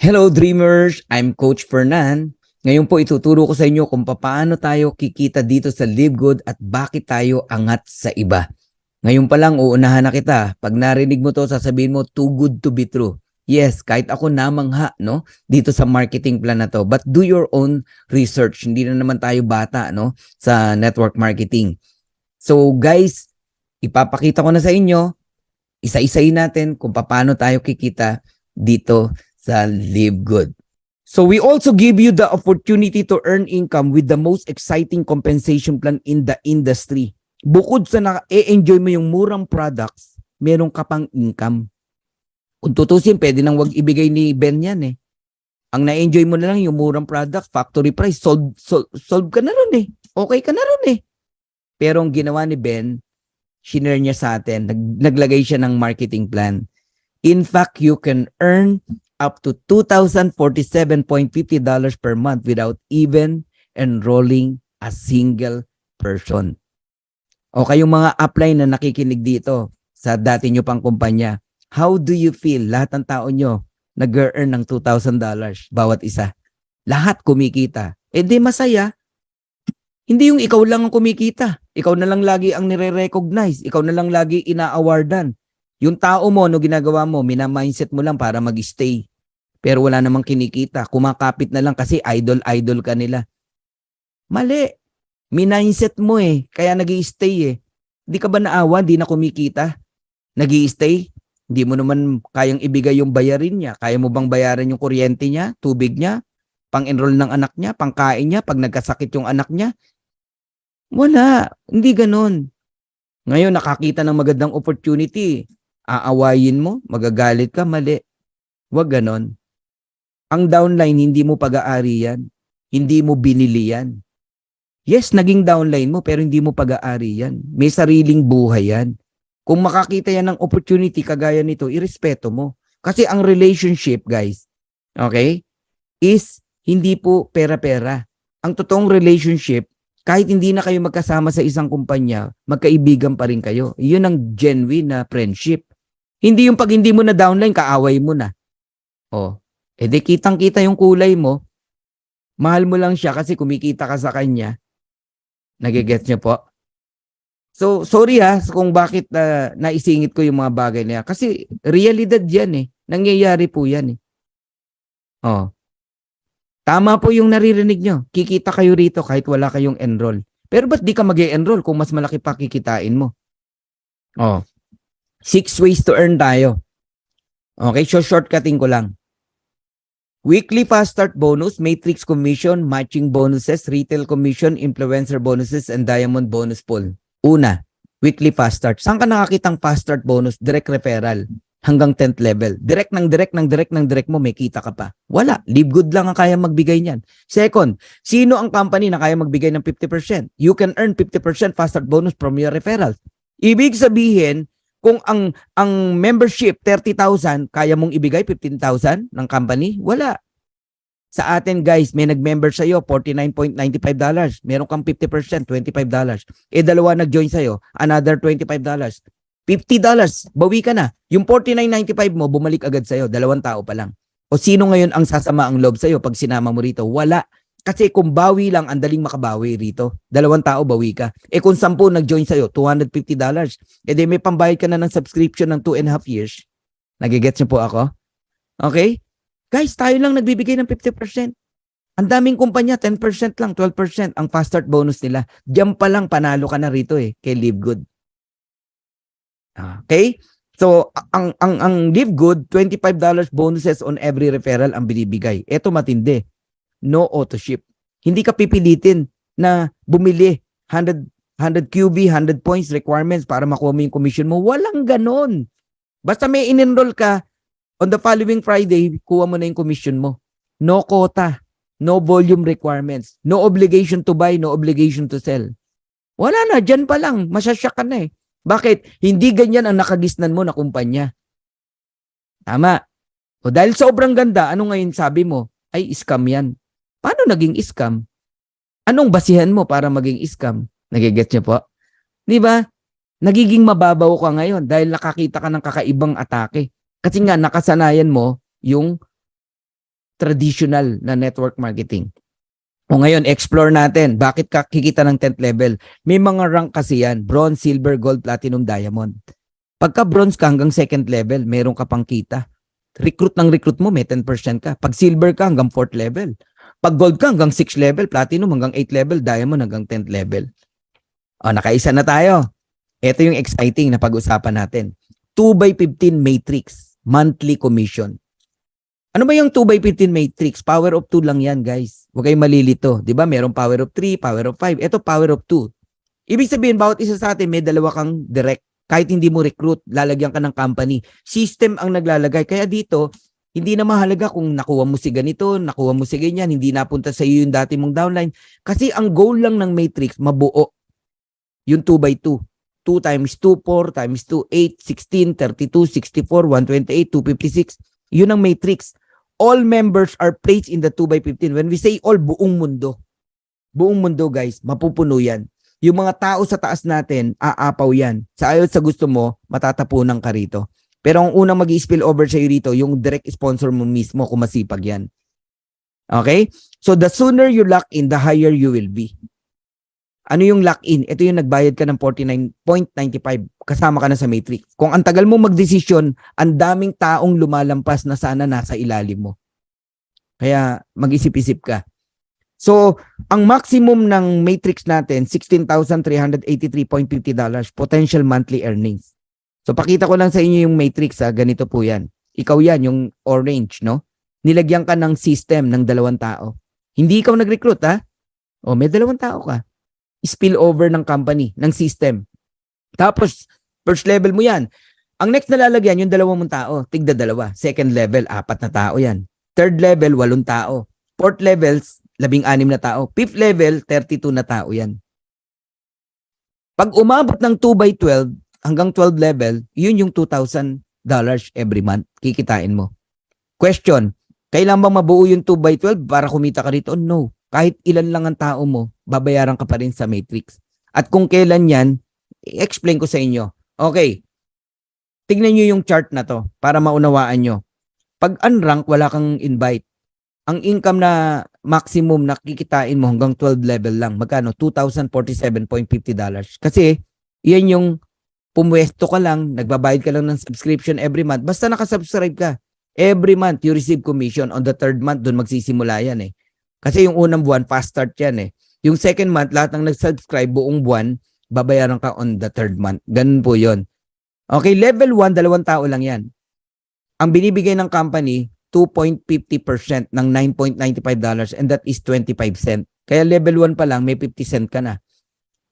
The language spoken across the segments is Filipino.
Hello Dreamers! I'm Coach Fernan. Ngayon po ituturo ko sa inyo kung paano tayo kikita dito sa Live Good at bakit tayo angat sa iba. Ngayon pa lang uunahan na kita. Pag narinig mo to, sasabihin mo too good to be true. Yes, kahit ako namangha no, dito sa marketing plan na to. But do your own research. Hindi na naman tayo bata no, sa network marketing. So guys, ipapakita ko na sa inyo, isa-isayin natin kung paano tayo kikita dito sa Live Good. So we also give you the opportunity to earn income with the most exciting compensation plan in the industry. Bukod sa na-enjoy mo yung murang products, meron ka pang income. Kung tutusin, pwede nang wag ibigay ni Ben yan eh. Ang na-enjoy mo na lang yung murang products, factory price, solve ka na ron eh. Okay ka na ron eh. Pero ang ginawa ni Ben, shinare niya sa atin, naglagay siya ng marketing plan. In fact, you can earn up to $2,047.50 per month without even enrolling a single person. O kayong mga upline na nakikinig dito sa dati nyo pang kumpanya, how do you feel? Lahat ng tao nyo nag-earn ng $2,000 bawat isa. Lahat kumikita. Eh di masaya. Hindi yung ikaw lang ang kumikita. Ikaw na lang lagi ang nire-recognize. Ikaw na lang lagi ina-awardan. Yung tao mo, no ginagawa mo, mina-mindset mo lang para mag-stay. Pero wala namang kinikita. Kumakapit na lang kasi idol-idol ka nila. Mali. Mindset mo eh. Kaya nag-i-stay eh. Di ka ba naawa? Di na kumikita? Nag-i-stay? Hindi mo naman kayang ibigay yung bayarin niya. Kaya mo bang bayaran yung kuryente niya, tubig niya, pang-enroll ng anak niya, pangkain niya, pag nagkasakit yung anak niya? Wala. Hindi ganon. Ngayon, nakakita ng magandang opportunity. Aawayin mo, magagalit ka, mali. Wag ganon. Ang downline, hindi mo pag-aari yan. Hindi mo binili yan. Yes, naging downline mo, pero hindi mo pag-aari yan. May sariling buhay yan. Kung makakita yan ng opportunity kagaya nito, irespeto mo. Kasi ang relationship, guys, okay, is hindi po pera-pera. Ang totoong relationship, kahit hindi na kayo magkasama sa isang kumpanya, magkaibigan pa rin kayo. Yun ang genuine na friendship. Hindi yung pag hindi mo na downline, kaaway mo na. Oh, edi kitang-kita yung kulay mo, mahal mo lang siya kasi kumikita ka sa kanya. Nagigets niyo po? So, sorry kung bakit naisingit ko yung mga bagay na yan. Kasi realidad yan eh. Nangyayari po yan eh. Oh. Tama po yung naririnig nyo. Kikita kayo rito kahit wala kayong enroll. Pero ba't di ka mag-e-enroll kung mas malaki pa kikitain mo? Oh. 6 ways to earn tayo. Okay, so shortcutting ko lang. Weekly fast start bonus, matrix commission, matching bonuses, retail commission, influencer bonuses, and diamond bonus pool. Una, weekly fast start. Saan ka nakakitang fast start bonus? Direct referral. Hanggang 10th level. Direct mo, may kita ka pa. Wala. Live Good lang ang kaya magbigay niyan. Second, sino ang company na kaya magbigay ng 50%? You can earn 50% fast start bonus from your referrals. Ibig sabihin, kung ang membership 30,000, kaya mong ibigay 15,000 ng company? Wala. Sa atin guys, may nag-member sa'yo, $49.95. Meron kang 50%, $25. Eh dalawa nag-join sa'yo, another $25. $50, bawi ka na. Yung $49.95 mo, bumalik agad sa'yo. 2 tao pa lang. O sino ngayon ang sasama ang loob sa'yo pag sinama mo rito? Wala. Kasi kung bawi lang, ang daling makabawi rito. 2 tao, bawi ka. Eh kung 10 nag-join sa'yo, $250. Eh di may pambayad ka na ng subscription ng 2.5 years. Nagigets niyo po ako? Okay? Guys, tayo lang nagbibigay ng 50%. Ang daming kumpanya, 10% lang, 12% ang fast start bonus nila. Diyan pa lang, panalo ka na rito eh, kay Live Good. Okay? So, ang Live Good, $25 bonuses on every referral ang binibigay. Ito matindi. No auto ship. Hindi ka pipilitin na bumili 100 QB, 100 points requirements para makuha mo yung commission mo. Walang ganon. Basta may in-enroll ka, on the following Friday, kuha mo na yung commission mo. No quota, no volume requirements, no obligation to buy, no obligation to sell. Wala na, dyan pa lang, masyasyak ka na eh. Bakit? Hindi ganyan ang nakagisnan mo na kumpanya. Tama. O dahil sobrang ganda, ano ngayon sabi mo? Ay, scam yan. Paano naging scam? Anong basihan mo para maging scam? Nagigets niyo po? Di ba? Nagiging mababaw ka ngayon dahil nakakita ka ng kakaibang atake. Kasi nga nakasanayan mo yung traditional na network marketing. O ngayon, explore natin. Bakit ka kikita ng 10th level? May mga rank kasi yan. Bronze, silver, gold, platinum, diamond. Pagka bronze ka hanggang 2nd level, meron ka pang kita. Recruit mo, may 10% ka. Pag silver ka hanggang 4th level. Pag gold ka hanggang 6th level, platinum hanggang 8th level, diamond hanggang 10th level. O, nakaisa na tayo. Ito yung exciting na pag-usapan natin. 2x15 matrix, monthly commission. Ano ba yung 2x15 matrix? Power of 2 lang yan, guys. Huwag kayong malilito. Di ba? Merong power of 3, power of 5. Ito, power of 2. Ibig sabihin, bawat isa sa atin, may dalawa kang direct. Kahit hindi mo recruit, lalagyan ka ng company. System ang naglalagay. Kaya dito, hindi na mahalaga kung nakuha mo si ganito, nakuha mo si ganyan, hindi napunta sa iyo yung dati mong downline. Kasi ang goal lang ng matrix, mabuo. Yung 2x2. 2 times 2, 4 times 2, 8, 16, 32, 64, 128, 256. Yun ang matrix. All members are placed in the 2x15. When we say all, buong mundo. Buong mundo, guys, mapupuno yan. Yung mga tao sa taas natin, aapaw yan. Sa ayaw sa gusto mo, matatapunan ka rito. Pero ang unang mag-i-spill over sa'yo rito, yung direct sponsor mo mismo, kung masipag yan. Okay? So the sooner you lock in, the higher you will be. Ano yung lock-in? Ito yung nagbayad ka ng 49.95. Kasama ka na sa matrix. Kung ang tagal mo magdesisyon, ang daming taong lumalampas na sana nasa ilalim mo. Kaya mag-isip-isip ka. So, ang maximum ng matrix natin, $16,383.50 potential monthly earnings. So, pakita ko lang sa inyo yung matrix. Ganito po yan. Ikaw yan, yung orange, no? Nilagyan ka ng system ng 2 tao. Hindi ikaw nag-recruit, ha? O, may 2 tao ka. Spill over ng company, ng system. Tapos, first level mo yan. Ang next na lalagyan, yung 2 mong tao, tigda 2. Second level, 4 na tao yan. Third level, 8 tao. Fourth level, 16 na tao. Fifth level, 32 na tao yan. Pag umabot ng 2x12 hanggang 12 level, yun yung $2,000 every month. Kikitain mo. Question, kailan ba mabuo yung 2x12 para kumita ka rito? No. Kahit ilan lang ang tao mo, babayaran ka pa rin sa matrix. At kung kailan yan, i-explain ko sa inyo. Okay, tignan nyo yung chart na to para maunawaan nyo. Pag unrank, wala kang invite. Ang income na maximum na kikitain mo hanggang 12 level lang. Magkano? $2,047.50. Kasi, yan yung pumwesto ka lang, nagbabayad ka lang ng subscription every month. Basta nakasubscribe ka. Every month, you receive commission. On the third month, dun magsisimula yan eh. Kasi yung unang buwan, fast start yan eh. Yung second month, lahat ng nag-subscribe buong buwan, babayaran ka on the third month. Ganun po yon. Okay, level 1, 2 tao lang yan. Ang binibigay ng company, 2.50% ng $9.95 and that is 25 cent. Kaya level 1 pa lang, may 50 cent ka na.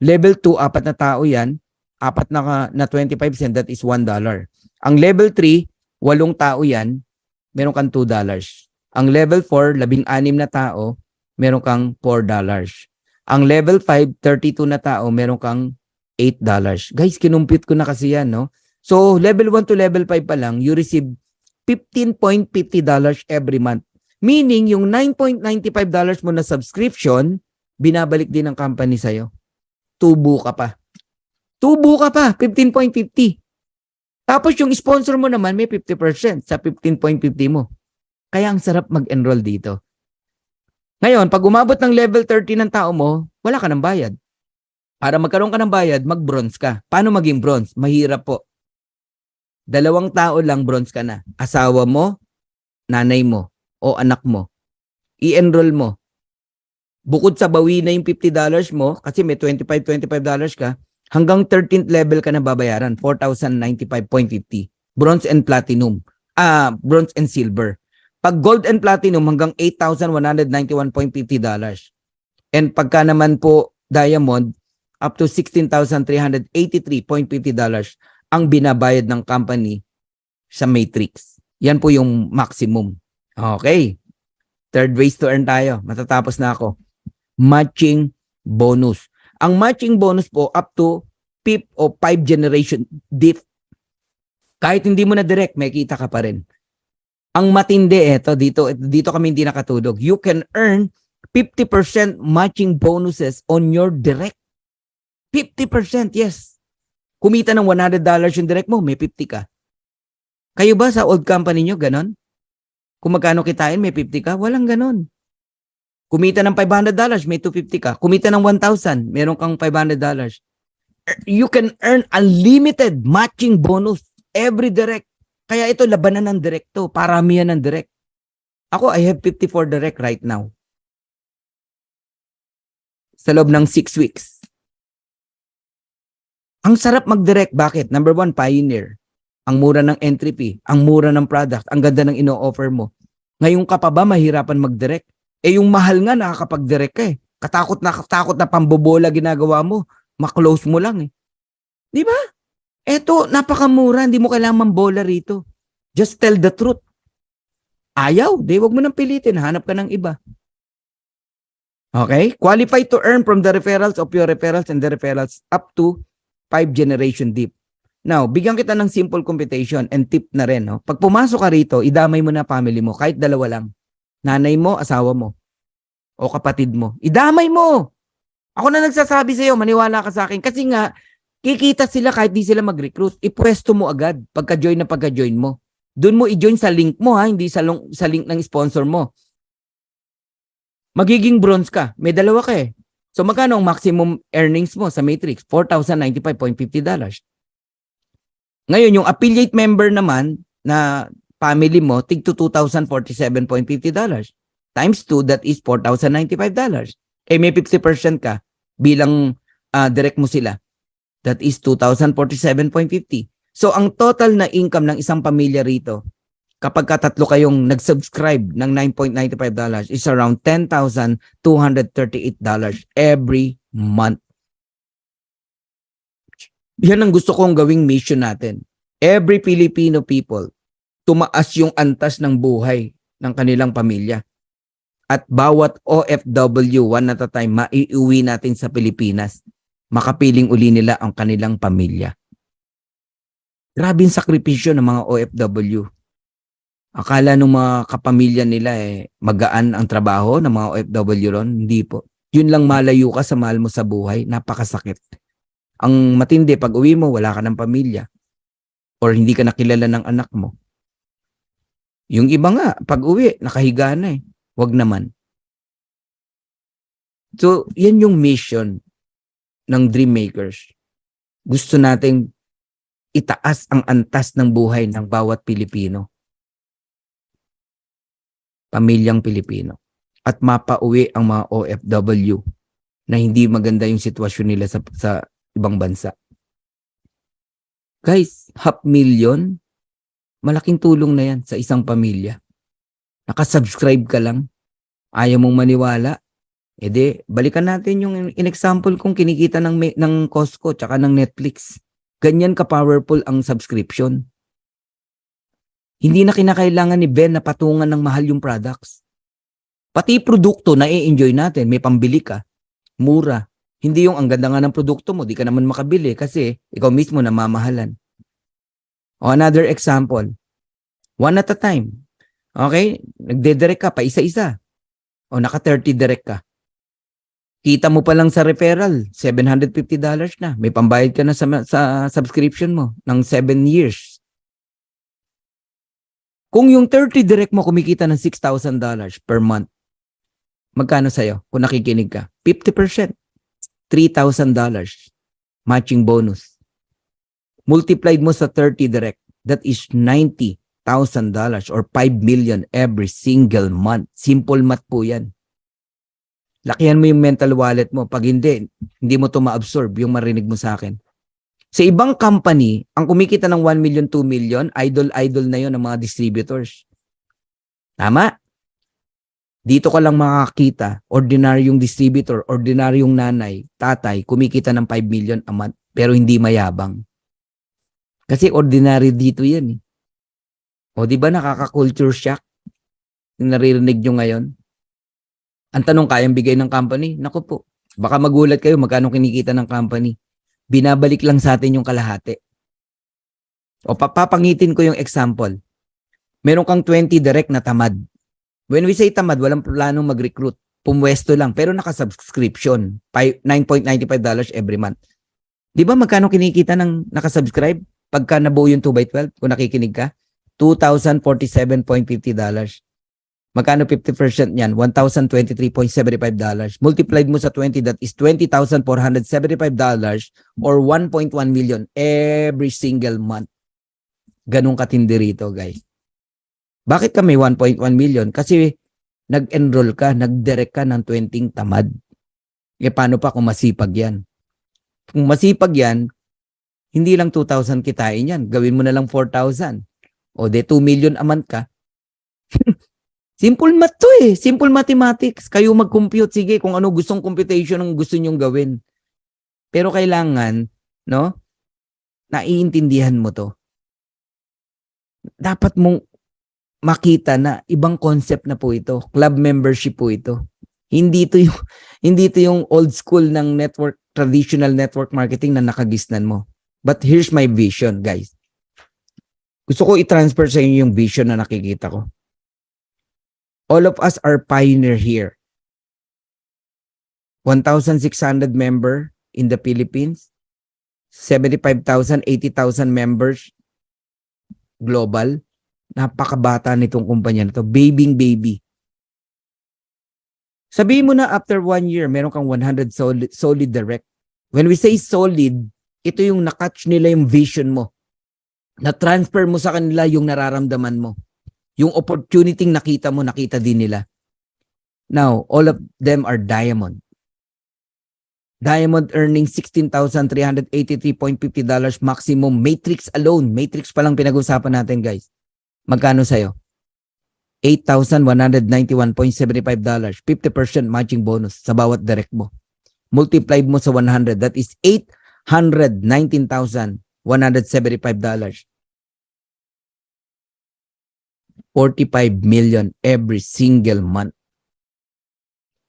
Level 2, 4 na tao yan, 4 na 25 cent, that is $1. Ang level 3, 8 tao yan, meron kang $2. Ang level 4, 16 na tao, meron kang $4. Ang level 5, 32 na tao, meron kang $8. Guys, kinumpute ko na kasi yan, no? So, level 1 to level 5 pa lang, you receive $15.50 every month. Meaning, yung $9.95 mo na subscription, binabalik din ng company sa'yo. Tubo ka pa. 15.50. Tapos yung sponsor mo naman, may 50% sa 15.50 mo. Kaya ang sarap mag-enroll dito. Ngayon, pag umabot ng level 30 ng tao mo, wala ka ng bayad. Para magkaroon ka ng bayad, mag-bronze ka. Paano maging bronze? Mahirap po. 2 tao lang bronze ka na. Asawa mo, nanay mo, o anak mo. I-enroll mo. Bukod sa bawi na yung $50 mo, kasi may $25 ka, hanggang 13th level ka na babayaran, $4,095.50. Bronze and platinum. Bronze and silver. Pag gold and platinum, hanggang $8,191.50. And pagka naman po diamond, up to $16,383.50 ang binabayad ng company sa matrix. Yan po yung maximum. Okay. Third ways to earn tayo. Matatapos na ako. Matching bonus. Ang matching bonus po up to 5th o 5 generation diff. Kahit hindi mo na direct, may kita ka pa rin. Ang matindi dito kami hindi nakatulog. You can earn 50% matching bonuses on your direct. 50%, yes. Kumita ng $100 yung direct mo, may 50 ka. Kayo ba sa old company nyo, ganon? Kung magkano kitain, may 50 ka. Walang ganon. Kumita ng $500, may 250 ka. Kumita ng 1,000, meron kang $500. You can earn unlimited matching bonus every direct. Kaya ito, labanan ng direct to. Paramihan ng direct. Ako, I have 54 direct right now. Sa loob ng 6 weeks. Ang sarap mag-direct. Bakit? Number 1, pioneer. Ang mura ng entry fee. Ang mura ng product. Ang ganda ng ino-offer mo. Ngayon ka pa ba mahirapan mag-direct? Yung mahal nga nakakapag-direct ka eh. Katakot na pambobola ginagawa mo. Ma-close mo lang eh. Di ba? Eto, napakamura. Hindi mo kailangan mambola rito. Just tell the truth. Ayaw. Wag mo nang pilitin. Hanap ka ng iba. Okay? Qualified to earn from the referrals of your referrals and the referrals up to 5 generation deep. Now, bigyan kita ng simple computation and tip na rin. No? Pag pumasok ka rito, idamay mo na family mo. Kahit dalawa lang. Nanay mo, asawa mo. O kapatid mo. Idamay mo! Ako na nagsasabi sa'yo, maniwala ka sa akin. Kasi nga, kikita sila kahit di sila mag-recruit. Ipwesto mo agad pagka-join na pagka-join mo. Doon mo i-join sa link mo ha, hindi sa link ng sponsor mo. Magiging bronze ka. May dalawa ka eh. So magkano ang maximum earnings mo sa Matrix? $4,095.50. Ngayon, yung affiliate member naman na family mo, tig to $2,047.50. Times 2, that is $4,095. May 50% ka bilang direct mo sila. That is $2,047.50. So, ang total na income ng isang pamilya rito, kapag katatlo kayong nag-subscribe ng $9.95 is around $10,238 every month. Yan ang gusto kong gawing mission natin. Every Filipino people, tumaas yung antas ng buhay ng kanilang pamilya. At bawat OFW, one at a time, maiuwi natin sa Pilipinas. Makapiling uli nila ang kanilang pamilya. Grabe yung sakripisyo ng mga OFW. Akala ng mga kapamilya nila magaan ang trabaho ng mga OFW ron. Hindi po. Yun lang malayo ka sa mahal mo sa buhay. Napakasakit. Ang matindi, pag uwi mo, wala ka ng pamilya. Or hindi ka nakilala ng anak mo. Yung iba nga, pag uwi, nakahiga na eh. Wag naman. So, yan yung mission ng Dream Makers. Gusto nating itaas ang antas ng buhay ng bawat Pilipino. Pamilyang Pilipino. At mapauwi ang mga OFW na hindi maganda yung sitwasyon nila sa ibang bansa. Guys, $500,000, malaking tulong na yan sa isang pamilya. Nakasubscribe ka lang, ayaw mong maniwala, balikan natin yung in-example kong kinikita ng Costco tsaka ng Netflix. Ganyan ka-powerful ang subscription. Hindi na kinakailangan ni Ben na patungan ng mahal yung products. Pati produkto na i-enjoy natin, may pambili ka, mura. Hindi yung ang ganda nga ng produkto mo, di ka naman makabili kasi ikaw mismo namamahalan. O another example, one at a time. Okay? Nagde-direct ka pa isa-isa. O naka-30 direct ka. Kita mo pa lang sa referral, $750 na. May pambayad ka na sa subscription mo ng 7 years. Kung yung 30 direct mo kumikita ng $6,000 per month, magkano sa'yo kung nakikinig ka? 50%. $3,000 matching bonus. Multiplied mo sa 30 direct, that is $90,000 or 5 million every single month. Simple math po yan. Lakihan mo yung mental wallet mo. Pag hindi mo to ma-absorb yung marinig mo sa akin. Sa ibang company, ang kumikita ng 1 million, 2 million, idol na yon ng mga distributors. Tama? Dito ka lang makakita, ordinaryong distributor, ordinaryong nanay, tatay, kumikita ng 5 million a month, pero hindi mayabang. Kasi ordinary dito yan eh. O di ba nakaka-culture shock? Yung naririnig nyo ngayon? Ang tanong, kayang bigay ng company? Naku po, baka magulat kayo magkano kinikita ng company. Binabalik lang sa atin yung kalahati. O papangitin ko yung example. Meron kang 20 direct na tamad. When we say tamad, walang planong mag-recruit. Pumwesto lang, pero naka-subscription. $9.95 every month. Di ba magkano kinikita ng nakasubscribe? Pagka nabuo yung 2x12, kung nakikinig ka, $2,047.50. Magkano 50% niyan? $1,023.75. Multiplied mo sa 20, that is $20,475 or 1.1 million every single month. Ganun katindi rito, guys. Bakit kami 1.1 million? Kasi nag-enroll ka, nag-direct ka ng 20 tamad. E paano pa kung masipag yan? Kung masipag yan, hindi lang 2,000 kitain yan. Gawin mo na lang 4,000. O de 2 million a month ka. Simple math to eh. Simple mathematics. Kayo mag-compute. Sige, kung ano gustong computation ang gusto nyong gawin. Pero kailangan, no? Naiintindihan mo to. Dapat mong makita na ibang concept na po ito. Club membership po ito. Hindi ito yung old school ng network, traditional network marketing na nakagisnan mo. But here's my vision, guys. Gusto ko i-transfer sa inyo yung vision na nakikita ko. All of us are pioneer here. 1,600 member in the Philippines. 75,000, 80,000 members global. Napakabata nitong kumpanya na to. Baby. Sabihin mo na after 1 year, meron kang 100 solid direct. When we say solid, ito yung nakatch nila yung vision mo. Na-transfer mo sa kanila yung nararamdaman mo. Yung opportunity nakita mo, nakita din nila. Now, all of them are diamond. Diamond earning $16,383.50 maximum. Matrix alone. Matrix pa lang pinag-usapan natin, guys. Magkano sa'yo? $8,191.75. 50% matching bonus sa bawat direct mo. Multiply mo sa 100. That is $819,175. 45 million every single month.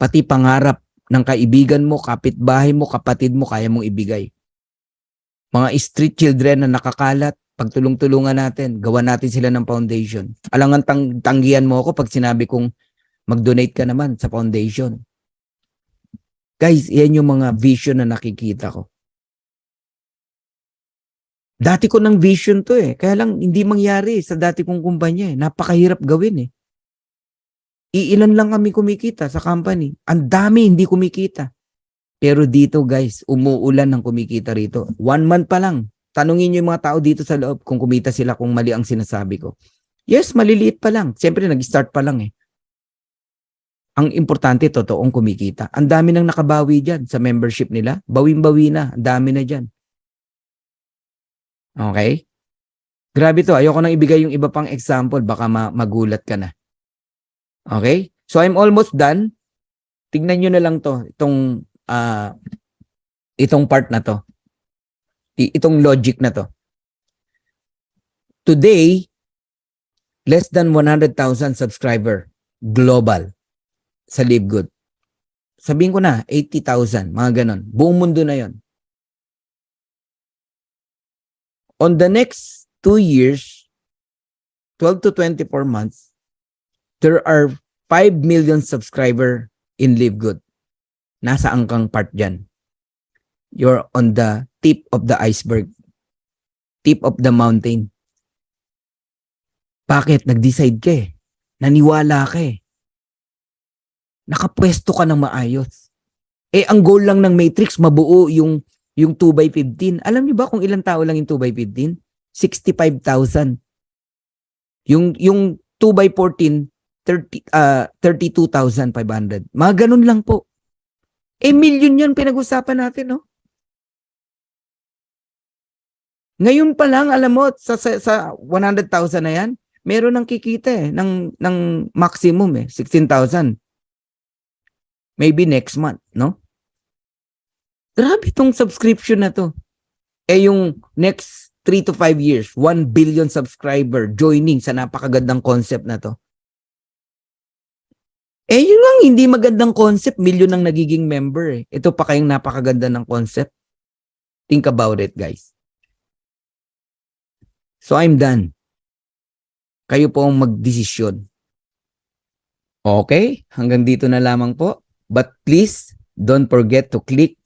Pati pangarap ng kaibigan mo, kapitbahay mo, kapatid mo, kaya mong ibigay. Mga street children na nakakalat, pagtulong-tulungan natin, gawa natin sila ng foundation. Alangan tanggihan mo ako pag sinabi kong mag-donate ka naman sa foundation. Guys, yan yung mga vision na nakikita ko. Dati ko ng vision to eh. Kaya lang hindi mangyari sa dati kong kumpanya eh. Napakahirap gawin eh. Iilan lang kami kumikita sa company. Ang dami hindi kumikita. Pero dito guys, umuulan ng kumikita rito. 1 month pa lang. Tanungin nyo yung mga tao dito sa loob kung kumita sila kung mali ang sinasabi ko. Yes, maliliit pa lang. Siyempre nag-start pa lang eh. Ang importante, totoong kumikita. Ang dami nang nakabawi dyan sa membership nila. Bawing-bawi na. Ang dami na dyan. Okay? Grabe to. Ayoko nang ibigay yung iba pang example. Baka magulat ka na. Okay? So, I'm almost done. Tignan nyo na lang to. Itong part na to. Itong logic na to. Today, less than 100,000 subscriber global sa LiveGood. Sabihin ko na, 80,000. Mga ganon. Buong mundo na yon. On the next 2 years, 12 to 24 months, there are 5 million subscriber in LiveGood. Nasaan kang part dyan? You're on the tip of the iceberg. Tip of the mountain. Bakit? Nag-decide ka eh. Naniwala ka eh. Nakapwesto ka ng maayos. Eh, ang goal lang ng Matrix, mabuo yung 2x15. Alam niyo ba kung ilang tao lang yung 2x15? 65,000. Yung 2x14, 32,500. Mga ganun lang po. Eh, million yun pinag-usapan natin, no? Ngayon pa lang, alam mo, sa 100,000 na yan, meron nang kikita eh, ng maximum eh, 16,000. Maybe next month, no? Grabe tong subscription na to. Eh yung next 3 to 5 years, 1 billion subscriber joining sa napakagandang concept na to. Eh yun lang, hindi magandang concept, million ang nagiging member eh. Ito pa kayong napakaganda ng concept. Think about it, guys. So I'm done. Kayo po ang magdesisyon. Okay? Hanggang dito na lamang po. But please, don't forget to click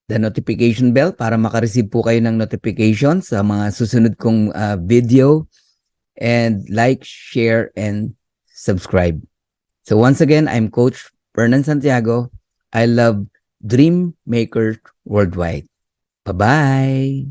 the notification bell para makareceive po kayo ng notification sa mga susunod kong video. And like, share, and subscribe. So once again, I'm Coach Fernan Santiago. I love Dream Maker Worldwide. Bye-bye.